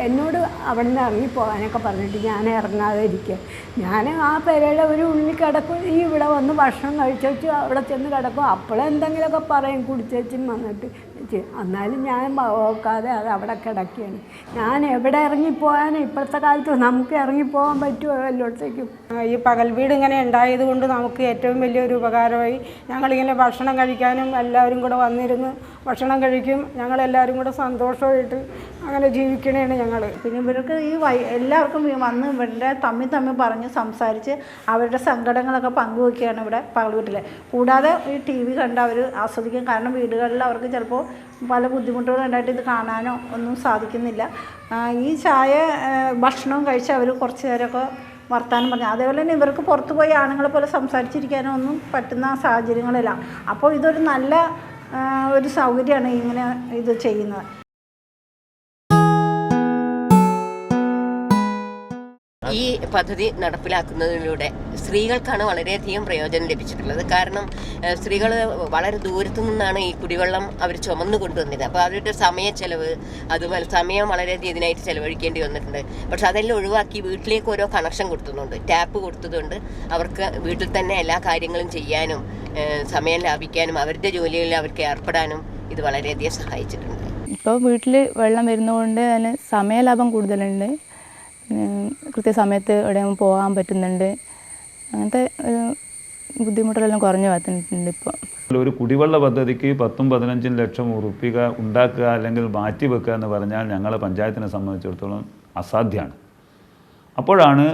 എന്നോട് അവിടെ നിന്ന് ഇറങ്ങിപ്പോകാനൊക്കെ പറഞ്ഞിട്ട് ഞാൻ ഇറങ്ങാതെ ഇരിക്കുക. ഞാൻ ആ പെരയുടെ ഒരു ഉള്ളിൽ കിടക്കും, ഈ ഇവിടെ വന്ന് ഭക്ഷണം കഴിച്ചു അവിടെ ചെന്ന് കിടക്കും. അപ്പോഴെന്തെങ്കിലുമൊക്കെ പറയും കുടിച്ചും വന്നിട്ട്. എന്നാലും ഞാൻ നോക്കാതെ അത് അവിടെ കിടക്കുകയാണ്. ഞാൻ എവിടെ ഇറങ്ങിപ്പോകാനും ഇപ്പോഴത്തെ കാലത്ത് നമുക്ക് ഇറങ്ങിപ്പോകാൻ പറ്റുമോ എല്ലായിടത്തേക്കും? ഈ പകൽ വീട് ഇങ്ങനെ ഉണ്ടായത് കൊണ്ട് നമുക്ക് ഏറ്റവും വലിയൊരു ഉപകാരമായി. ഞങ്ങളിങ്ങനെ ഭക്ഷണം കഴിക്കാനും എല്ലാവരും കൂടെ വന്നിരുന്ന് ഭക്ഷണം കഴിക്കും. ഞങ്ങളെല്ലാവരും കൂടെ സന്തോഷമായിട്ട് അങ്ങനെ ജീവിക്കണേണ് ഞങ്ങൾ. പിന്നെ ഇവർക്ക് എല്ലാവർക്കും വന്ന് ഇവരുടെ തമ്മിൽ പറഞ്ഞ് സംസാരിച്ച് അവരുടെ സങ്കടങ്ങളൊക്കെ പങ്കുവയ്ക്കുകയാണ് ഇവിടെ പകൽ വീട്ടിൽ. കൂടാതെ ഈ TV കണ്ട് അവർ ആസ്വദിക്കും. കാരണം വീടുകളിൽ അവർക്ക് ചിലപ്പോൾ പല ബുദ്ധിമുട്ടുകളും ഉണ്ടായിട്ട് ഇത് കാണാനോ ഒന്നും സാധിക്കുന്നില്ല. ഈ ചായ ഭക്ഷണവും കഴിച്ച് അവർ കുറച്ച് നേരമൊക്കെ വർത്താനം പറഞ്ഞു. അതേപോലെ തന്നെ ഇവർക്ക് പുറത്ത് പോയി ആണുങ്ങളെ പോലെ സംസാരിച്ചിരിക്കാനോ ഒന്നും പറ്റുന്ന സാഹചര്യങ്ങളില്ല. അപ്പോൾ ഇതൊരു നല്ല ഒരു സൗകര്യമാണ് ഇങ്ങനെ ഇത് ചെയ്യുന്നത്. ഈ പദ്ധതി നടപ്പിലാക്കുന്നതിലൂടെ സ്ത്രീകൾക്കാണ് വളരെയധികം പ്രയോജനം ലഭിച്ചിട്ടുള്ളത്. കാരണം സ്ത്രീകൾ വളരെ ദൂരത്തു നിന്നാണ് ഈ കുടിവെള്ളം അവർ ചുമന്നു കൊണ്ടുവന്നത്. അപ്പോൾ അവരുടെ സമയച്ചെലവ്, അതുപോലെ സമയം വളരെയധികം ഇതിനായിട്ട് ചിലവഴിക്കേണ്ടി വന്നിട്ടുണ്ട്. പക്ഷെ അതെല്ലാം ഒഴിവാക്കി വീട്ടിലേക്ക് ഓരോ കണക്ഷൻ കൊടുത്തുന്നുണ്ട്. ടാപ്പ് കൊടുത്തതുകൊണ്ട് അവർക്ക് വീട്ടിൽ തന്നെ എല്ലാ കാര്യങ്ങളും ചെയ്യാനും സമയം ലാഭിക്കാനും അവരുടെ ജോലികളിൽ അവർക്ക് ഏർപ്പെടാനും ഇത് വളരെയധികം സഹായിച്ചിട്ടുണ്ട്. ഇപ്പോൾ വീട്ടിൽ വെള്ളം വരുന്നതുകൊണ്ട് അതിന് സമയലാഭം കൂടുതലുണ്ട്. കൃത്യസമയത്ത് എവിടെയും പോകാൻ പറ്റുന്നുണ്ട്. അങ്ങനത്തെ ബുദ്ധിമുട്ടുകളെല്ലാം കുറഞ്ഞു വന്നിട്ടുണ്ട്. ഇപ്പോൾ ഒരു കുടിവെള്ള പദ്ധതിക്ക് 10-15 ലക്ഷം ഉറുപ്പിക ഉണ്ടാക്കുക അല്ലെങ്കിൽ മാറ്റിവെക്കുക എന്ന് പറഞ്ഞാൽ ഞങ്ങളെ പഞ്ചായത്തിനെ സംബന്ധിച്ചിടത്തോളം അസാധ്യമാണ്. അപ്പോഴാണ്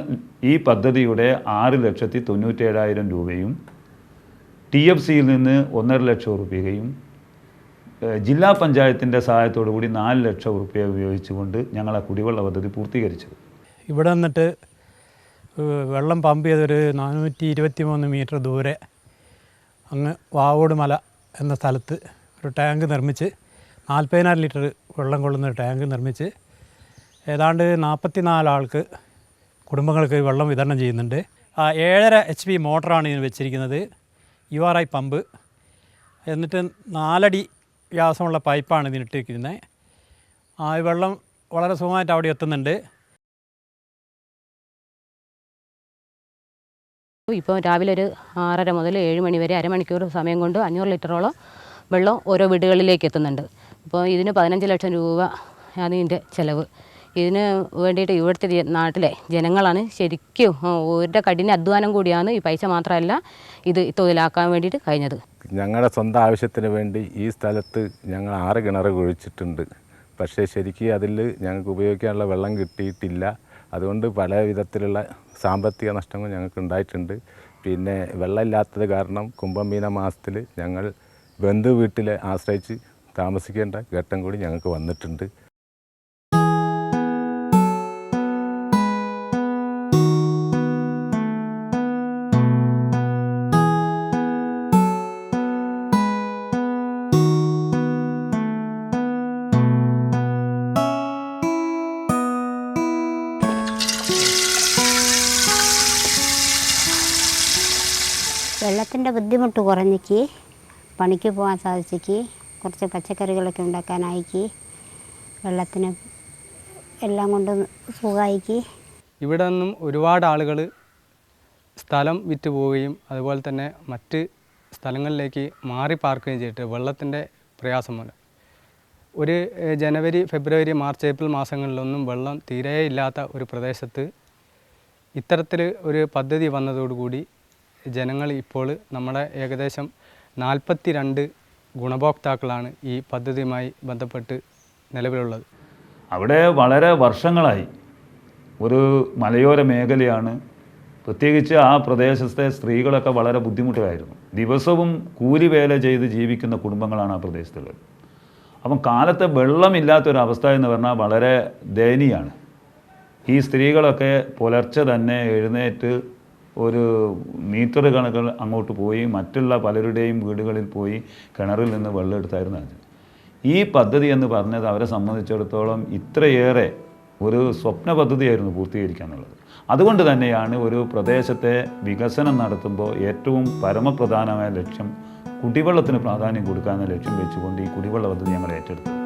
ഈ പദ്ധതിയുടെ 6,97,000 രൂപയും TFCയിൽ നിന്ന് 1.5 ലക്ഷം ഉറുപ്പികയും ജില്ലാ പഞ്ചായത്തിൻ്റെ സഹായത്തോടു കൂടി 4 ലക്ഷം ഉറുപ്പിക ഉപയോഗിച്ചുകൊണ്ട് ഞങ്ങൾ ആ കുടിവെള്ള പദ്ധതി പൂർത്തീകരിച്ചത്. ഇവിടെ നിന്നിട്ട് വെള്ളം പമ്പ് ചെയ്തൊരു 423 മീറ്റർ ദൂരെ അങ്ങ് വാവോട് മല എന്ന സ്ഥലത്ത് ഒരു ടാങ്ക് നിർമ്മിച്ച് 40,000 ലിറ്റർ വെള്ളം കൊള്ളുന്ന ഒരു ടാങ്ക് നിർമ്മിച്ച് ഏതാണ്ട് 44 ആൾക്ക് കുടുംബങ്ങൾക്ക് വെള്ളം വിതരണം ചെയ്യുന്നുണ്ട്. 7.5 HP മോട്ടറാണ് ഇതിന് വെച്ചിരിക്കുന്നത്. URI പമ്പ്, എന്നിട്ട് 4 അടി വ്യാസമുള്ള പൈപ്പാണ് ഇതിനിട്ടിരിക്കുന്നത്. ആ വെള്ളം വളരെ സുഖമായിട്ട് അവിടെ എത്തുന്നുണ്ട്. ഇപ്പോൾ രാവിലെ ഒരു 6:30 മുതൽ 7 മണി വരെ അരമണിക്കൂർ സമയം കൊണ്ട് 500 ലിറ്ററോളം വെള്ളം ഓരോ വീടുകളിലേക്ക് എത്തുന്നുണ്ട്. അപ്പോൾ ഇതിന് 15 ലക്ഷം രൂപ ആണ് ഇതിൻ്റെ ചിലവ്. ഇതിന് വേണ്ടിയിട്ട് ഇവിടുത്തെ നാട്ടിലെ ജനങ്ങളാണ് ശരിക്കും ഒരു കഠിന അധ്വാനം കൂടിയാണ്. ഈ പൈസ മാത്രമല്ല ഇത് തൊഴിലാക്കാൻ വേണ്ടിയിട്ട് കഴിഞ്ഞത്. ഞങ്ങളുടെ സ്വന്തം ആവശ്യത്തിന് വേണ്ടി ഈ സ്ഥലത്ത് ഞങ്ങൾ 6 കിണർ കുഴിച്ചിട്ടുണ്ട്. പക്ഷേ ശരിക്കും അതിൽ ഞങ്ങൾക്ക് ഉപയോഗിക്കാനുള്ള വെള്ളം കിട്ടിയിട്ടില്ല. അതുകൊണ്ട് പല വിധത്തിലുള്ള സാമ്പത്തിക നഷ്ടങ്ങൾ ഞങ്ങൾക്ക് ഉണ്ടായിട്ടുണ്ട്. പിന്നെ വെള്ളമില്ലാത്തത് കാരണം കുംഭമീന മാസത്തിൽ ഞങ്ങൾ ബന്ധു വീട്ടിൽ ആശ്രയിച്ച് താമസിക്കേണ്ട ഘട്ടം കൂടി ഞങ്ങൾക്ക് വന്നിട്ടുണ്ട്. വെള്ളത്തിൻ്റെ ബുദ്ധിമുട്ട് കുറഞ്ഞിക്ക്, പണിക്ക് പോകാൻ സാധിച്ചിക്ക്, കുറച്ച് പച്ചക്കറികളൊക്കെ ഉണ്ടാക്കാനായിക്ക്, വെള്ളത്തിന് എല്ലാം കൊണ്ടും സുഖമായിക്ക്. ഇവിടെ നിന്നും ഒരുപാട് ആളുകൾ സ്ഥലം വിറ്റ് പോവുകയും അതുപോലെ തന്നെ മറ്റ് സ്ഥലങ്ങളിലേക്ക് മാറി പാർക്കുകയും ചെയ്തിട്ട് വെള്ളത്തിൻ്റെ പ്രയാസം മൂലം ഒരു ജനുവരി, ഫെബ്രുവരി, മാർച്ച്, ഏപ്രിൽ മാസങ്ങളിലൊന്നും വെള്ളം തീരെ ഇല്ലാത്ത ഒരു പ്രദേശത്ത് ഇത്തരത്തിൽ ഒരു പദ്ധതി വന്നതോടുകൂടി ജനങ്ങൾ ഇപ്പോൾ നമ്മുടെ ഏകദേശം 42 ഗുണഭോക്താക്കളാണ് ഈ പദ്ധതിയുമായി ബന്ധപ്പെട്ട് നിലവിലുള്ളത്. അവിടെ വളരെ വർഷങ്ങളായി ഒരു മലയോര മേഖലയാണ്. പ്രത്യേകിച്ച് ആ പ്രദേശത്തെ സ്ത്രീകളൊക്കെ വളരെ ബുദ്ധിമുട്ടിലായിരുന്നു. ദിവസവും കൂലിവേല ചെയ്ത് ജീവിക്കുന്ന കുടുംബങ്ങളാണ് ആ പ്രദേശത്തുള്ളത്. അപ്പം കാലത്തെ വെള്ളമില്ലാത്തൊരവസ്ഥ എന്ന് പറഞ്ഞാൽ വളരെ ദയനീയമാണ്. ഈ സ്ത്രീകളൊക്കെ പുലർച്ചെ തന്നെ എഴുന്നേറ്റ് ഒരു മീറ്റർ കണക്കുകൾ അങ്ങോട്ട് പോയി മറ്റുള്ള പലരുടെയും വീടുകളിൽ പോയി കിണറിൽ നിന്ന് വെള്ളം എടുത്തായിരുന്നു അത്. ഈ പദ്ധതി എന്ന് പറഞ്ഞത് അവരെ സംബന്ധിച്ചിടത്തോളം ഇത്രയേറെ ഒരു സ്വപ്ന പദ്ധതിയായിരുന്നു പൂർത്തീകരിക്കുക എന്നുള്ളത്. അതുകൊണ്ട് തന്നെയാണ് ഒരു പ്രദേശത്തെ വികസനം നടത്തുമ്പോൾ ഏറ്റവും പരമപ്രധാനമായ ലക്ഷ്യം കുടിവെള്ളത്തിന് പ്രാധാന്യം കൊടുക്കാമെന്ന ലക്ഷ്യം വെച്ചുകൊണ്ട് ഈ കുടിവെള്ള പദ്ധതി ഞങ്ങൾ ഏറ്റെടുത്തത്.